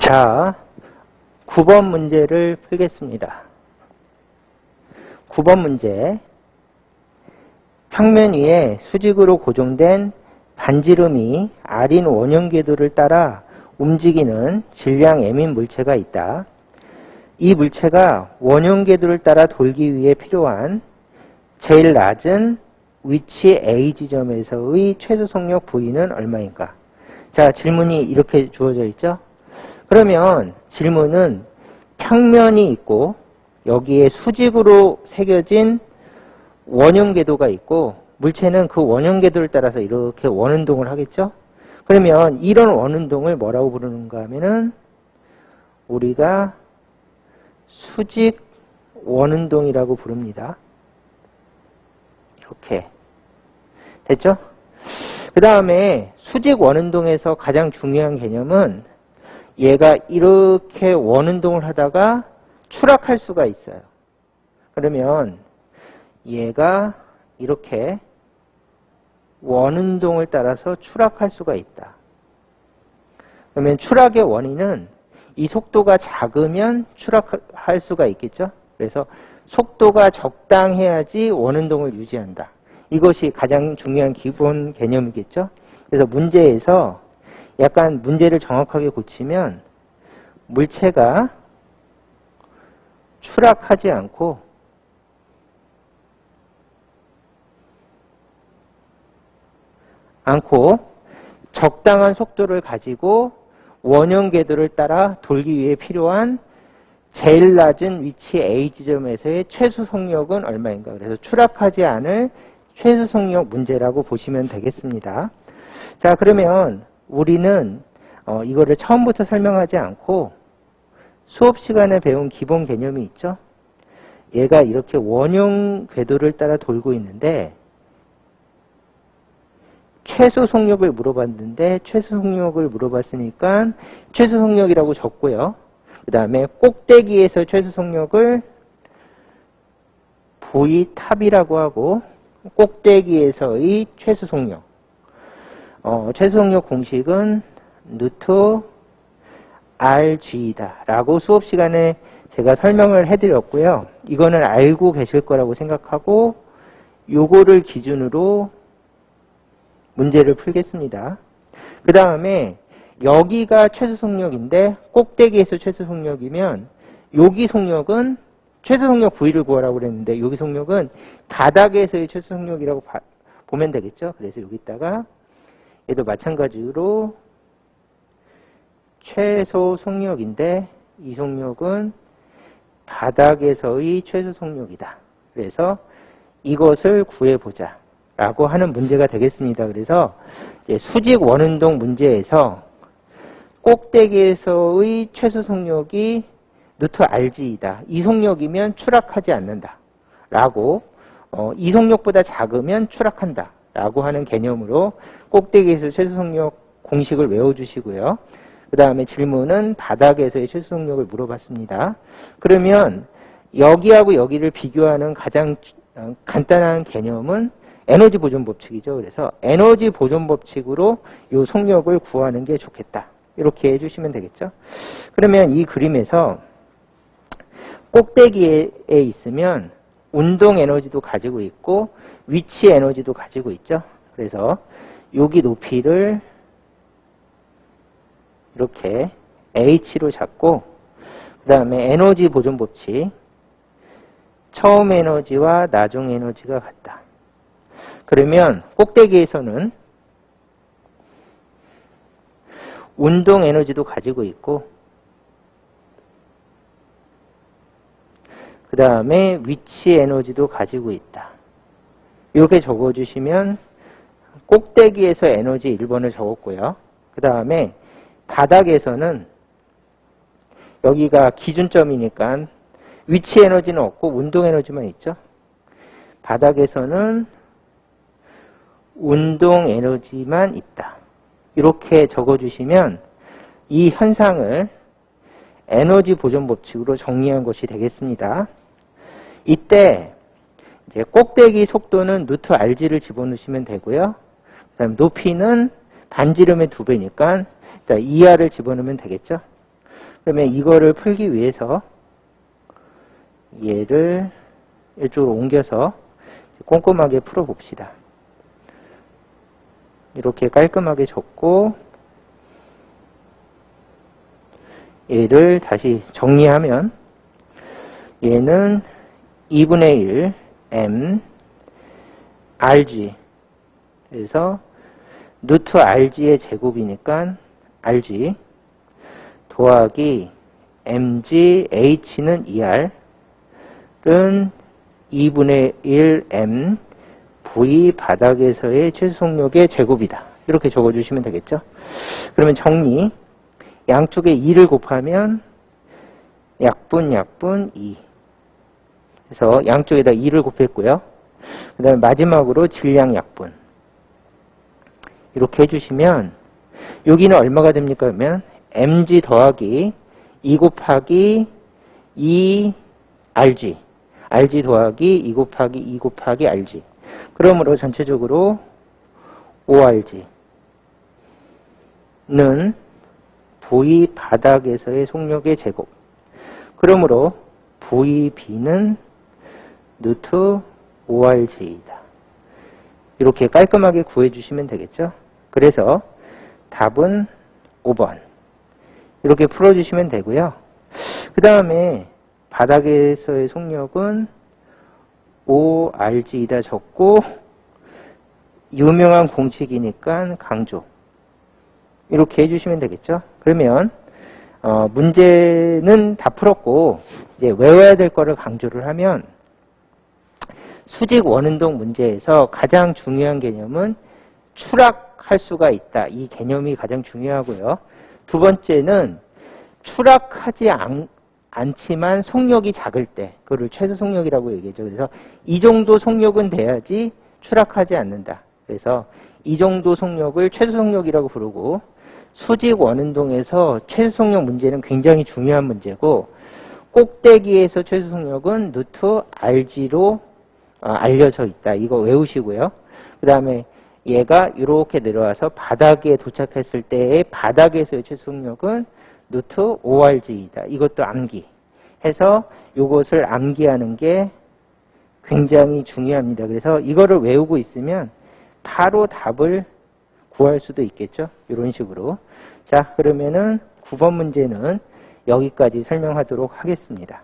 자, 9번 문제를 풀겠습니다. 9번 문제. 평면 위에 수직으로 고정된 반지름이 R인 원형 궤도를 따라 움직이는 질량 M인 물체가 있다. 이 물체가 원형 궤도를 따라 돌기 위해 필요한 제일 낮은 위치 A 지점에서의 최소 속력 V는 얼마인가? 자, 질문이 이렇게 주어져 있죠? 그러면 질문은 평면이 있고 여기에 수직으로 새겨진 원형 궤도가 있고 물체는 그 원형 궤도를 따라서 이렇게 원운동을 하겠죠? 그러면 이런 원운동을 뭐라고 부르는가 하면은 우리가 수직 원운동이라고 부릅니다. 이렇게. 됐죠? 그 다음에 수직 원운동에서 가장 중요한 개념은 얘가 이렇게 원운동을 하다가 추락할 수가 있어요. 그러면 얘가 이렇게 원운동을 따라서 추락할 수가 있다. 그러면 추락의 원인은 이 속도가 작으면 추락할 수가 있겠죠. 그래서 속도가 적당해야지 원운동을 유지한다. 이것이 가장 중요한 기본 개념이겠죠. 그래서 문제에서 약간 문제를 정확하게 고치면 물체가 추락하지 않고 적당한 속도를 가지고 원형 궤도를 따라 돌기 위해 필요한 제일 낮은 위치 A 지점에서의 최소 속력은 얼마인가. 그래서 추락하지 않을 최소 속력 문제라고 보시면 되겠습니다. 자, 그러면 우리는 이거를 처음부터 설명하지 않고 수업 시간에 배운 기본 개념이 있죠. 얘가 이렇게 원형 궤도를 따라 돌고 있는데 최소 속력을 물어봤는데 최소 속력을 물어봤으니까 최소 속력이라고 적고요. 그 다음에 꼭대기에서 최소 속력을 V탑이라고 하고 꼭대기에서의 최소 속력. 최소 속력 공식은 루트 RG이다 라고 수업 시간에 제가 설명을 해드렸고요. 이거는 알고 계실 거라고 생각하고 요거를 기준으로 문제를 풀겠습니다. 그 다음에 여기가 최소 속력인데 꼭대기에서 최소 속력이면 여기 속력은 최소 속력 V를 구하라고 그랬는데 여기 속력은 바닥에서의 최소 속력이라고 보면 되겠죠. 그래서 여기다가 얘도 마찬가지로 최소 속력인데 이 속력은 바닥에서의 최소 속력이다. 그래서 이것을 구해보자 라고 하는 문제가 되겠습니다. 그래서 수직 원운동 문제에서 꼭대기에서의 최소 속력이 루트 RG이다. 이 속력이면 추락하지 않는다. 라고 이 속력보다 작으면 추락한다. 라고 하는 개념으로 꼭대기에서 최소 속력 공식을 외워주시고요. 그 다음에 질문은 바닥에서의 최소 속력을 물어봤습니다. 그러면 여기하고 여기를 비교하는 가장 간단한 개념은 에너지 보존 법칙이죠. 그래서 에너지 보존 법칙으로 이 속력을 구하는 게 좋겠다. 이렇게 해주시면 되겠죠. 그러면 이 그림에서 꼭대기에 있으면 운동 에너지도 가지고 있고 위치 에너지도 가지고 있죠. 그래서 여기 높이를 이렇게 H로 잡고 그 다음에 에너지 보존 법칙 처음 에너지와 나중 에너지가 같다. 그러면 꼭대기에서는 운동 에너지도 가지고 있고 그 다음에 위치 에너지도 가지고 있다. 이렇게 적어주시면 꼭대기에서 에너지 1번을 적었고요. 그 다음에 바닥에서는 여기가 기준점이니까 위치 에너지는 없고 운동 에너지만 있죠. 바닥에서는 운동 에너지만 있다. 이렇게 적어주시면 이 현상을 에너지 보존 법칙으로 정리한 것이 되겠습니다. 이때 이제 꼭대기 속도는 루트 RG를 집어넣으시면 되고요. 그다음 높이는 반지름의 2배니까 2R을 집어넣으면 되겠죠. 그러면 이거를 풀기 위해서 얘를 이쪽으로 옮겨서 꼼꼼하게 풀어봅시다. 이렇게 깔끔하게 적고 얘를 다시 정리하면 얘는 2분의 1 m rg 그래서 루트 rg의 제곱이니까 rg 더하기 mg h는 2r은 2분의 1 m v 바닥에서의 최소 속력의 제곱이다. 이렇게 적어주시면 되겠죠. 그러면 정리 양쪽에 2를 곱하면 약분 2 그래서 양쪽에다 2를 곱했고요. 그 다음에 마지막으로 질량 약분 이렇게 해주시면 여기는 얼마가 됩니까? 그러면 mg 더하기 2 곱하기 2 rg rg 더하기 2 곱하기 2 곱하기 rg 그러므로 전체적으로 org는 V 바닥에서의 속력의 제곱 그러므로 VB는 루트 org이다. 이렇게 깔끔하게 구해주시면 되겠죠. 그래서 답은 5번 이렇게 풀어주시면 되고요. 그 다음에 바닥에서의 속력은 org이다 적고 유명한 공식이니까 강조 이렇게 해주시면 되겠죠. 그러면 문제는 다 풀었고 이제 외워야 될 거를 강조를 하면 수직 원운동 문제에서 가장 중요한 개념은 추락할 수가 있다. 이 개념이 가장 중요하고요. 두 번째는 추락하지 않지만 속력이 작을 때 그걸 최소 속력이라고 얘기하죠. 그래서 이 정도 속력은 돼야지 추락하지 않는다. 그래서 이 정도 속력을 최소 속력이라고 부르고 수직 원운동에서 최소 속력 문제는 굉장히 중요한 문제고 꼭대기에서 최소 속력은 루트 rg로 알려져 있다. 이거 외우시고요. 그 다음에 얘가 이렇게 내려와서 바닥에 도착했을 때의 바닥에서의 최소 속력은 루트 org이다. 이것도 암기 해서 이것을 암기하는 게 굉장히 중요합니다. 그래서 이거를 외우고 있으면 바로 답을 구할 수도 있겠죠. 이런 식으로. 자, 그러면은 9번 문제는 여기까지 설명하도록 하겠습니다.